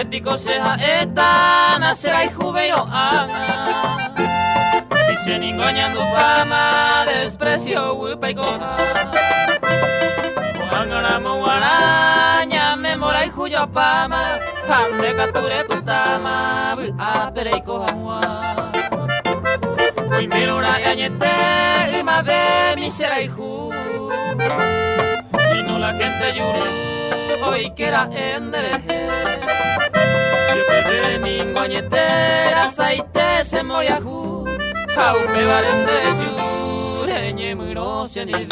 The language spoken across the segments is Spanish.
Épico sea eta, nacerá y jubeiro anga. Si se ningoñando pama, desprecio huipa y coja. Angara moaraña, memora y juyo pama. Hambre capture kutama, apere y coja. Hoy me lo rayañete y más de mi será y ju. Si no la gente yuru, hoy que era endereje. De ninguañetera aceite se moria ju Jaupe varen de yure ñe muy rocia ni ve.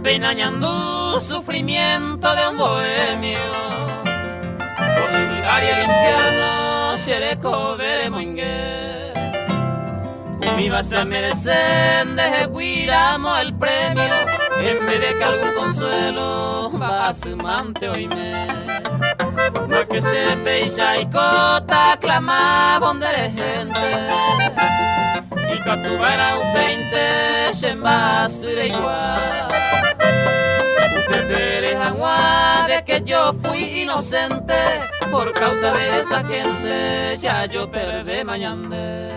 Peinañando sufrimiento de un bohemio, por olvidar y el infierno se le cobremos ingue. Mi vas a merecer de guiramos el premio, en vez de que algún consuelo va a su mante hoy me. Más que se peixa y cota clama bonde gente. Y catuba era un 20, se embasure igual. Ustedes agua de que yo fui inocente, por causa de esa gente ya yo perdí mañana.